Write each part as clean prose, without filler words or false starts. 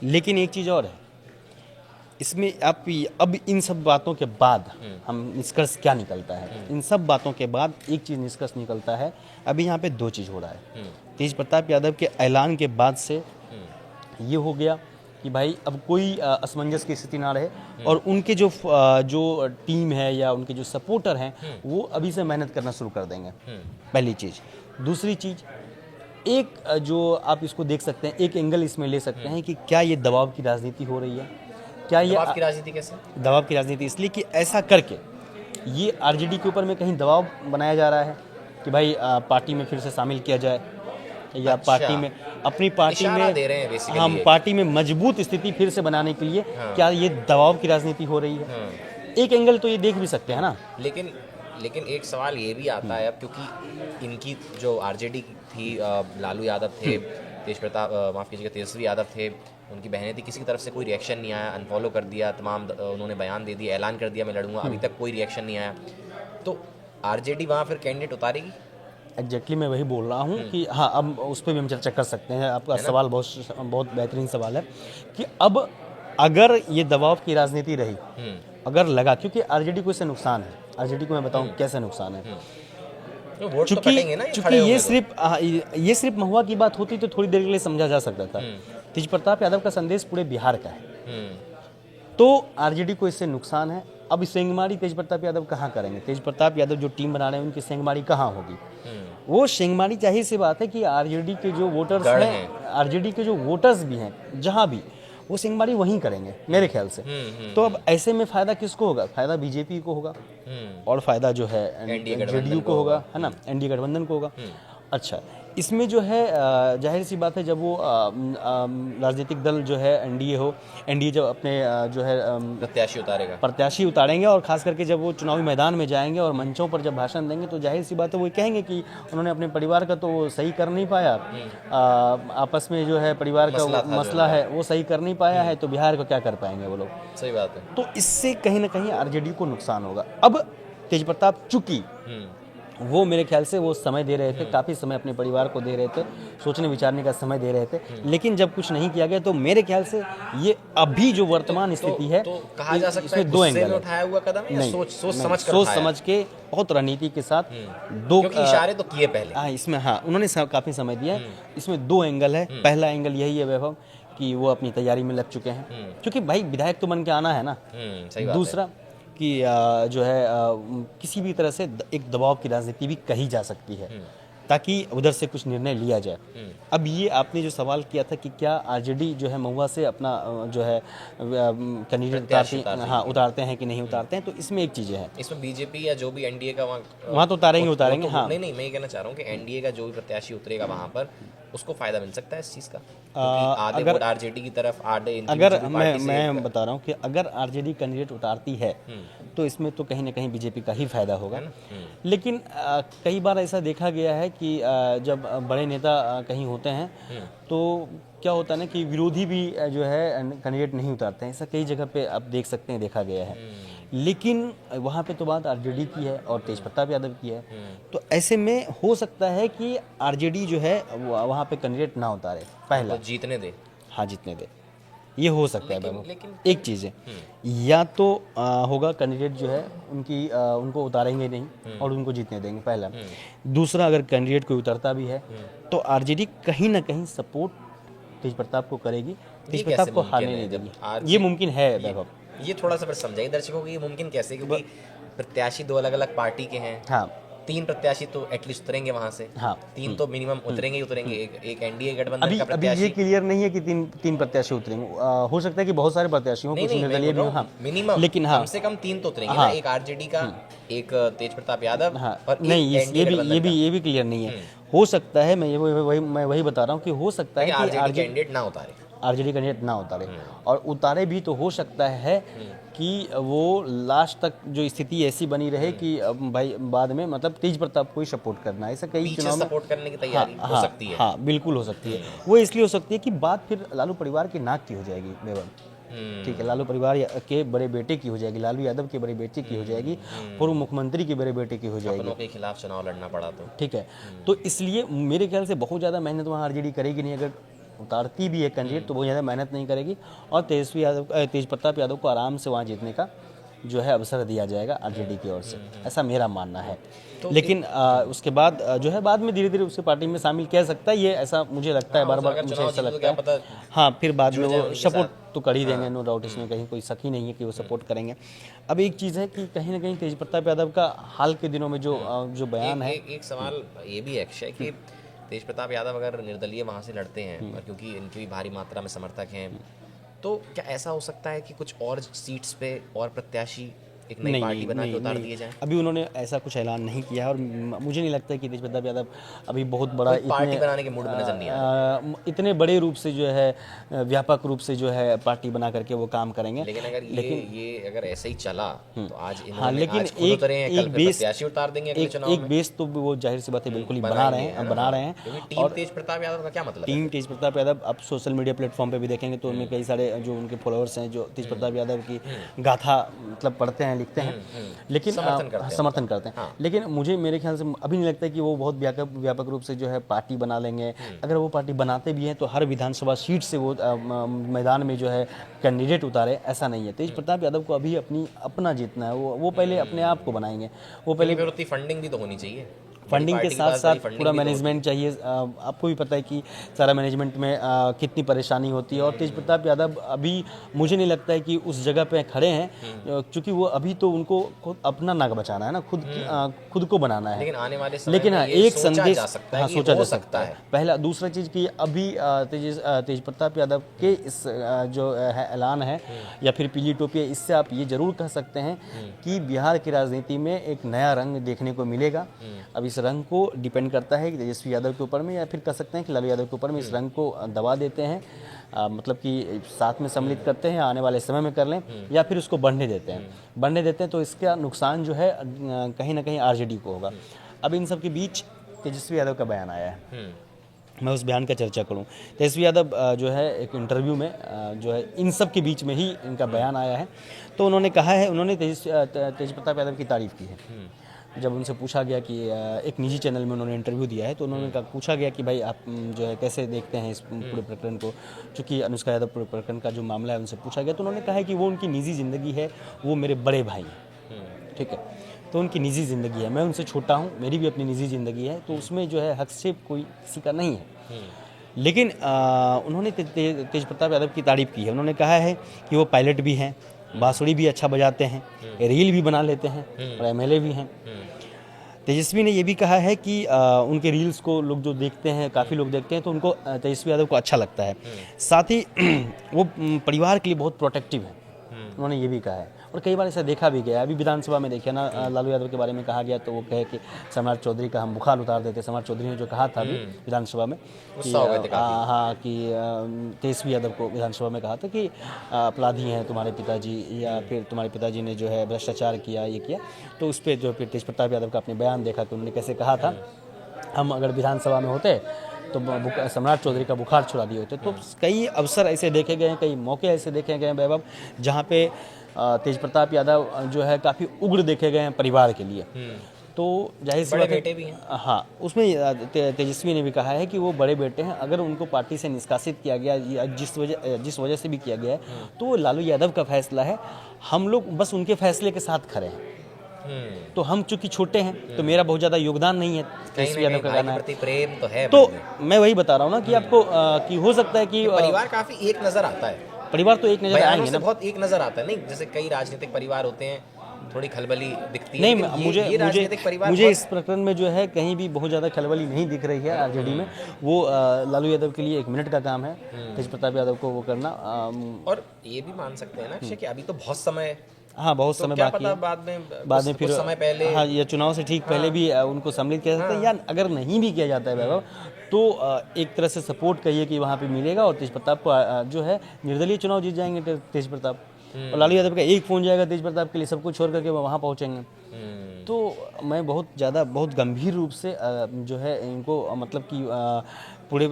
लेकिन एक चीज़ और है इसमें, आप अब इन सब बातों के बाद हम निष्कर्ष क्या निकलता है, इन सब बातों के बाद एक चीज़ निष्कर्ष निकलता है। अभी यहाँ पे दो चीज़ हो रहा है। तेज प्रताप यादव के ऐलान के बाद से ये हो गया कि भाई अब कोई असमंजस की स्थिति ना रहे, और उनके जो टीम है या उनके जो सपोर्टर हैं वो अभी से मेहनत करना शुरू कर देंगे, पहली चीज़। दूसरी चीज़, एक जो आप इसको देख सकते हैं, एक एंगल इसमें ले सकते हैं कि क्या ये दबाव की राजनीति हो रही है। क्या ये दबाव की राजनीति कैसे? दबाव की राजनीति इसलिए कि ऐसा करके ये आरजेडी के ऊपर में कहीं दबाव बनाया जा रहा है कि भाई पार्टी में फिर से शामिल किया जाए, या अच्छा, पार्टी में, अपनी पार्टी इशारा में दे रहे हैं बेसिकली हम ये। पार्टी में मजबूत स्थिति फिर से बनाने के लिए क्या ये दबाव की राजनीति हो रही है। एक एंगल तो ये देख भी सकते हैं ना। लेकिन एक सवाल ये भी आता है अब, क्योंकि इनकी जो आरजेडी थी, लालू यादव थे, तेज प्रताप माफ़ कीजिएगा तेजस्वी यादव थे, उनकी बहनें थी, किसी की तरफ से कोई रिएक्शन नहीं आया, अनफॉलो कर दिया तमाम, उन्होंने बयान दे दिया, ऐलान कर दिया मैं लड़ूंगा, अभी तक कोई रिएक्शन नहीं आया। तो आरजेडी वहाँ फिर कैंडिडेट उतारेगी? एग्जैक्टली मैं वही बोल रहा हूँ कि हाँ, अब उस पर भी हम चर्चा कर सकते हैं। आपका सवाल बहुत बेहतरीन सवाल है कि अब अगर ये दबाव की राजनीति रही, अगर लगा, क्योंकि आरजेडी को इससे नुकसान है, आरजेडी को मैं बताऊँ कैसे नुकसान है। तो वोट तो चूंकि कटेंगे ना, ये सिर्फ महुआ की बात होती तो थोड़ी देर के लिए समझा जा सकता था। तेज प्रताप यादव का संदेश पूरे बिहार का है, तो आरजेडी को इससे नुकसान है। अब सेंगमारी तेज प्रताप यादव कहाँ करेंगे? तेज प्रताप यादव जो टीम बना रहे हैं उनकी सेंगमारी कहाँ होगी? वो सेंगमारी, जाहिर सी बात है कि आरजेडी के जो वोटर्स हैं, आरजेडी के जो वोटर्स भी हैं जहाँ भी, वो सेंगमारी वहीं करेंगे मेरे ख्याल से। तो अब ऐसे में फायदा किसको होगा? फायदा बीजेपी को होगा, और फायदा जो है जेडीयू को होगा, है ना, एनडीए गठबंधन को होगा। अच्छा, इसमें जो है जाहिर सी बात है, जब वो राजनीतिक दल जो है एनडीए जब अपने जो है प्रत्याशी उतारेंगे, और खास करके जब वो चुनावी मैदान में जाएंगे और मंचों पर जब भाषण देंगे, तो जाहिर सी बात है वो कहेंगे कि उन्होंने अपने परिवार का तो सही कर नहीं पाया, आपस में जो है परिवार का मसला है वो सही कर नहीं पाया है, तो बिहार को क्या कर पाएंगे वो लोग। सही बात है। तो इससे कहीं ना कहीं आरजेडी को नुकसान होगा। अब तेज प्रताप, चूंकि वो मेरे ख्याल से वो समय दे रहे थे, काफ़ी समय अपने परिवार को दे रहे थे, सोचने विचारने का समय दे रहे थे, लेकिन जब कुछ नहीं किया गया, तो मेरे ख्याल से ये अभी जो वर्तमान स्थिति है, तो कहा जा सकता है दो एंगल है। उठाया हुआ कदम है, सोच समझ के बहुत रणनीति के साथ दो, क्योंकि इशारे तो किए पहले। इसमें हाँ, उन्होंने काफ़ी समय दिया है। इसमें दो एंगल है। पहला एंगल यही है वैभव कि वो अपनी तैयारी में लग चुके हैं, क्योंकि भाई विधायक तो बन के आना है ना। दूसरा कि जो है किसी भी तरह से एक दबाव की राजनीति भी कही जा सकती है, ताकि उधर से कुछ निर्णय लिया जाए। अब ये आपने जो सवाल किया था कि क्या आरजेडी जो है महुआ से अपना जो है कैंडिडेट उतारते हैं कि नहीं उतारते हैं, तो इसमें एक चीज़ है, इसमें बीजेपी या जो भी एनडीए का वहाँ तो उतारेंगे। हाँ, नहीं, मैं ये कहना चाह रहा हूँ कि एनडीए का जो भी प्रत्याशी उतरेगा वहाँ पर, उसको फायदा मिल सकता है इस चीज़ का, आधे वोट आरजेडी की तरफ, अगर मैं बता रहा हूँ कि अगर आरजेडी कैंडिडेट उतारती है तो इसमें तो कहीं ना कहीं बीजेपी का ही फायदा होगा। लेकिन कई बार ऐसा देखा गया है कि जब बड़े नेता कहीं होते हैं तो क्या होता है ना कि विरोधी भी जो है कैंडिडेट नहीं उतारते हैं। ऐसा कई जगह पे आप देख सकते हैं, देखा गया है। लेकिन वहाँ पे तो बात आरजेडी की है और तेज प्रताप यादव की है, तो ऐसे में हो सकता है कि आरजेडी जो है वहाँ पे कैंडिडेट ना उतारे, पहला तो जीतने दे। हाँ, जीतने दे, ये हो सकता है बाबू। एक चीज़ है, या तो होगा कैंडिडेट जो है उनको उतारेंगे नहीं और उनको जीतने देंगे, पहला। दूसरा, अगर कैंडिडेट कोई उतरता भी है तो आरजेडी कहीं ना कहीं सपोर्ट तेज प्रताप को करेगी, तेज प्रताप को हारने नहीं देगी। ये मुमकिन है वैभव। ये थोड़ा सा फिर समझाइए दर्शकों को, ये मुमकिन कैसे? क्योंकि प्रत्याशी दो अलग अलग पार्टी के हैं। हाँ, 3 प्रत्याशी तो एटलीस्ट उतरेंगे वहां से। हाँ, 3 तो मिनिमम उतरेंगे ही उतरेंगे। एक एनडीए गठबंधन का प्रत्याशी। अभी ये क्लियर नहीं है कि तीन प्रत्याशी उतरेंगे। हो सकता है कि बहुत सारे प्रत्याशी हों, कुछ निर्दलीय भी हों, मिनिमम, लेकिन कम से कम 3 तो उतरेंगे ना, एक आरजेडी का, एक तेज प्रताप यादव, और नहीं, ये भी क्लियर नहीं है। हो सकता है, मैं वही बता रहा हूँ कि हो सकता है कि आरजेडी कैंडिडेट ना उतारे, और उतारे भी तो हो सकता है कि वो लास्ट तक जो स्थिति ऐसी बनी रहे कि भाई बाद में मतलब तेज प्रताप को ही सपोर्ट करना है। ऐसा कई चुनाव में सपोर्ट करने की तैयारी हो सकती है। हाँ, बिल्कुल हो सकती है। वो इसलिए हो सकती है कि बात फिर लालू परिवार के नाक की हो जाएगी बेवन, ठीक है, लालू परिवार के बड़े बेटे की हो जाएगी, लालू यादव के बड़े बेटे की हो जाएगी, पूर्व मुख्यमंत्री के बड़े बेटे की हो जाएगी, अपनों के खिलाफ चुनाव लड़ना पड़ा तो, ठीक है। तो इसलिए मेरे ख्याल से बहुत ज़्यादा मेहनत वहाँ आरजेडी करेगी नहीं। अगर उतारती भी है कैंडिडेट तो बहुत ज़्यादा मेहनत नहीं करेगी और तेज प्रताप यादव को आराम से वहाँ जीतने का जो है अवसर दिया जाएगा आरजेडी की ओर से, ऐसा मेरा मानना है। लेकिन उसके बाद जो है बाद में धीरे धीरे उसके पार्टी में शामिल किया सकता है, ये ऐसा मुझे लगता है, बार बार मुझे ऐसा लगता है। हाँ, फिर बाद में वो सपोर्ट तो कर ही देंगे, नो डाउट, इसमें कहीं कोई शक ही नहीं है कि वो सपोर्ट करेंगे। अब एक चीज़ है कि कहीं ना कहीं तेज प्रताप यादव का हाल के दिनों में जो बयान है, एक सवाल ये भी है अक्षय कि तेज प्रताप यादव अगर निर्दलीय वहाँ से लड़ते हैं और क्योंकि इनकी भी भारी मात्रा में समर्थक हैं, तो क्या ऐसा हो सकता है कि कुछ और सीट्स पे और प्रत्याशी एक नई पार्टी बना के उतार दिए जाएं? अभी उन्होंने ऐसा कुछ ऐलान नहीं किया है और मुझे नहीं लगता कि तेज प्रताप यादव अभी बहुत बड़ा पार्टी बनाने के मूड में नजर नहीं आ रहा, इतने बड़े रूप से जो है व्यापक रूप से जो है पार्टी बना करके वो काम करेंगे। लेकिन अगर ये अगर ऐसे ही चला तो आज हाँ, लेकिन प्रत्याशी उतार देंगे अगले चुनाव में। एक बेस तो वो जाहिर सी बात है बिल्कुल ही बना रहे हैं। टीम तेज प्रताप यादव का क्या मतलब? टीम तेज प्रताप यादव अब सोशल मीडिया प्लेटफॉर्म पे भी देखेंगे तो उनमें कई सारे जो उनके फॉलोअर्स हैं जो तेज प्रताप यादव की गाथा मतलब पढ़ते हैं, लिखते हैं, लेकिन समर्थन करते हैं। लेकिन मुझे मेरे ख्याल से अभी नहीं लगता कि वो बहुत व्यापक रूप से जो है पार्टी बना लेंगे। अगर वो पार्टी बनाते भी हैं तो हर विधानसभा सीट से वो मैदान में जो है कैंडिडेट उतारे, ऐसा नहीं है। तेज प्रताप यादव को अभी अपना जीतना है, वो पहले अपने आप को बनाएंगे। वो पहले फंडिंग भी तो होनी चाहिए, फंडिंग के साथ साथ पूरा मैनेजमेंट चाहिए। आपको भी पता है कि सारा मैनेजमेंट में कितनी परेशानी होती है और तेज प्रताप यादव अभी मुझे नहीं लगता है कि उस जगह पे खड़े हैं, क्योंकि वो अभी तो उनको खुद अपना नाक बचाना है ना, खुद को बनाना है। लेकिन आने वाले समय हाँ, एक संदेश सोचा जा सकता है। पहला दूसरा चीज़ कि अभी तेज प्रताप यादव के इस जो है ऐलान है या फिर पीली टोपी है, इससे आप ये जरूर कह सकते हैं कि बिहार की राजनीति में एक नया रंग देखने को मिलेगा। अब इस रंग को डिपेंड करता है कि तेजस्वी यादव के ऊपर में या फिर कह सकते हैं कि लालू यादव के ऊपर में इस रंग को दबा देते हैं, मतलब कि साथ में सम्मिलित करते हैं, आने वाले समय में कर लें, या फिर उसको बढ़ने देते हैं तो इसका नुकसान जो है कहीं ना कहीं आरजेडी को होगा। अब इन सब के बीच तेजस्वी यादव का बयान आया है, मैं उस बयान का चर्चा करूं। तेजस्वी यादव जो है एक इंटरव्यू में जो है इन सब के बीच में ही इनका बयान आया है, तो उन्होंने कहा है, उन्होंने तेज प्रताप यादव की तारीफ़ की है। जब उनसे पूछा गया कि एक निजी चैनल में उन्होंने इंटरव्यू दिया है तो उन्होंने पूछा गया कि भाई आप जो है कैसे देखते हैं इस पूरे प्रकरण को, चूँकि अनुष्का यादव पूरे प्रकरण का जो मामला है उनसे पूछा गया तो उन्होंने कहा है कि वो उनकी निजी ज़िंदगी है, वो मेरे बड़े भाई हैं, ठीक है, तो उनकी निजी ज़िंदगी है, मैं उनसे छोटा हूँ, मेरी भी अपनी निजी ज़िंदगी है, तो उसमें जो है हस्तक्षेप कोई किसी का नहीं है। लेकिन उन्होंने तेज प्रताप यादव की तारीफ़ की है। उन्होंने कहा है कि वो पायलट भी हैं, बांसुरी भी अच्छा बजाते हैं, रील भी बना लेते हैं और एमएलए भी हैं। तेजस्वी ने ये भी कहा है कि उनके रील्स को लोग जो देखते हैं, काफ़ी लोग देखते हैं, तो उनको तेजस्वी यादव को अच्छा लगता है। साथ ही वो परिवार के लिए बहुत प्रोटेक्टिव है, उन्होंने ये भी कहा है। और कई बार ऐसा देखा भी गया, अभी विधानसभा में देखिए ना, लालू यादव के बारे में कहा गया तो वो कहे कि सम्राट चौधरी का हम बुखार उतार देते। सम्राट चौधरी ने जो कहा था अभी विधानसभा में कि हाँ कि तेजस्वी यादव को विधानसभा में कहा था कि अपराधी हैं तुम्हारे पिताजी, या फिर तुम्हारे पिताजी ने जो है भ्रष्टाचार किया, ये किया, तो उस पर जो फिर तेज प्रताप यादव का आपने बयान देखा कि उन्होंने कैसे कहा था, हम अगर विधानसभा में होते तो सम्राट चौधरी का बुखार छुड़ा दिए होते। तो कई अवसर ऐसे देखे गए हैं, कई मौके ऐसे देखे गए हैं वैभव, जहाँ पे तेज प्रताप यादव जो है काफ़ी उग्र देखे गए हैं परिवार के लिए। तो जाहिर सी बात है, भी हैं। हाँ, उसमें तेजस्वी ने भी कहा है कि वो बड़े बेटे हैं, अगर उनको पार्टी से निष्कासित किया गया या जिस वजह से भी किया गया है तो लालू यादव का फैसला है, हम लोग बस उनके फैसले के साथ खड़े हैं। तो हम चूंकि छोटे हैं तो मेरा बहुत ज़्यादा योगदान नहीं है, तेजस्वी यादव का गाना है, प्रेम तो है। तो मैं वही बता रहा हूँ ना कि आपको कि हो सकता है कि परिवार काफ़ी एक नज़र आता है, परिवार तो एक नज़र आएंगे ना, बहुत एक नज़र आता है, नहीं जैसे कई राजनीतिक परिवार होते हैं थोड़ी खलबली दिखती है। नहीं, मुझे इस प्रकरण में जो है कहीं भी बहुत ज़्यादा खलबली नहीं दिख रही है आरजेडी में। वो लालू यादव के लिए 1 मिनट का काम है तेज प्रताप यादव को वो करना। और ये भी मान सकते हैं ना कि अभी तो बहुत समय, हाँ बहुत समय बाकी है, बाद में फिर समय पहले, हाँ ये चुनाव से ठीक पहले भी उनको सम्मिलित किया जाता है, या अगर नहीं भी किया जाता है वैभव तो एक तरह से सपोर्ट कहिए कि वहाँ पे मिलेगा और तेज प्रताप को जो है निर्दलीय चुनाव जीत जाएंगे तेज प्रताप, और लालू यादव का एक फ़ोन जाएगा तेज प्रताप के लिए, सब कुछ छोड़ करके वो वहाँ पहुँचेंगे। तो मैं बहुत गंभीर रूप से जो है इनको मतलब कि पूरे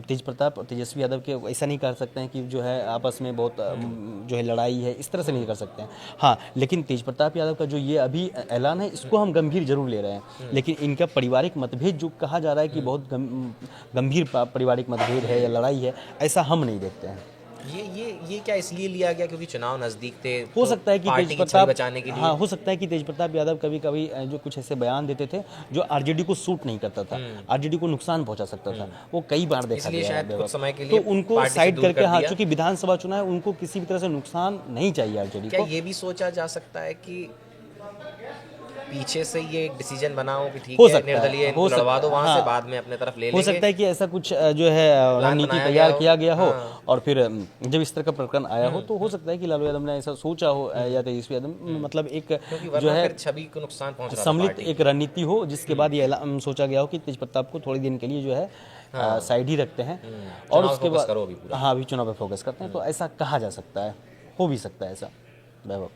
तेज प्रताप और तेजस्वी यादव के ऐसा नहीं कर सकते हैं कि जो है आपस में बहुत जो है लड़ाई है, इस तरह से नहीं कर सकते हैं। हाँ, लेकिन तेज प्रताप यादव का जो ये अभी ऐलान है, इसको हम गंभीर जरूर ले रहे हैं, लेकिन इनका पारिवारिक मतभेद जो कहा जा रहा है कि बहुत गंभीर पारिवारिक मतभेद है या लड़ाई है, ऐसा हम नहीं देखते हैं। ये क्या इसलिए लिया गया क्योंकि चुनाव नजदीक थे, हो तो सकता है कि पार्टी तेज की छवि प्रताप, बचाने के लिए? हाँ, हो सकता है कि तेज प्रताप यादव कभी कभी जो कुछ ऐसे बयान देते थे जो आरजेडी को सूट नहीं करता था, आरजेडी को नुकसान पहुंचा सकता था, वो कई बार देखा इसलिए गया शायद है। कुछ समय के लिए तो उनको पार्टी से साइड दूर करके, कर हाँ, दिया। चूंकि विधानसभा चुनाव है, उनको किसी भी तरह से नुकसान नहीं चाहिए आरजेडी क्या को। ये भी सोचा जा सकता है कि पीछे से ये एक डिसीजन बनाओ कि ठीक हो है सकता है, निर्दलीय हो इनको सकता लड़वा दो है, वहां हाँ। से, बाद में अपने तरफ ले हो लेंगे। सकता है कि ऐसा कुछ जो है रणनीति बनाया तैयार गया हो। किया गया हो, हाँ। और फिर जब इस तरह का प्रकरण आया हो तो हो सकता है कि लालू यादव ने ऐसा सोचा हो, या तेजस्वी यादव, मतलब एक क्योंकि जो वरना है फिर छवि को नुकसान पहुंच रहा था सम्मिलित पार्टी एक रणनीति हो, जिसके बाद ये सोचा गया हो कि तेज प्रताप को थोड़े दिन के लिए जो है साइड ही रखते हैं, और चुनाव उसके फोकस बाद, करो अभी पूरा। हाँ, अभी चुनाव पे फोकस करते हैं, तो ऐसा कहा जा सकता है, हो भी सकता है ऐसा। वैभव,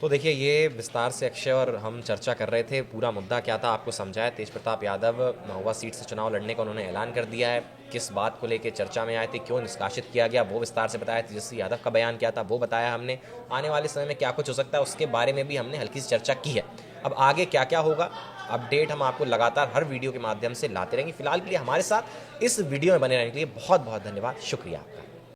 तो देखिए, ये विस्तार से अक्षय और हम चर्चा कर रहे थे, पूरा मुद्दा क्या था आपको समझाया। तेज प्रताप यादव महुआ सीट से चुनाव लड़ने का उन्होंने ऐलान कर दिया है, किस बात को लेकर चर्चा में आए थे, क्यों निष्कासित किया गया, वो विस्तार से बताया। तेजस्वी यादव का बयान क्या था वो बताया हमने। आने वाले समय में क्या कुछ हो सकता है उसके बारे में भी हमने हल्की सी चर्चा की है। अब आगे क्या क्या होगा, अपडेट हम आपको लगातार हर वीडियो के माध्यम से लाते रहेंगे। फिलहाल के लिए हमारे साथ इस वीडियो में बने रहने के लिए बहुत बहुत धन्यवाद, शुक्रिया आपका।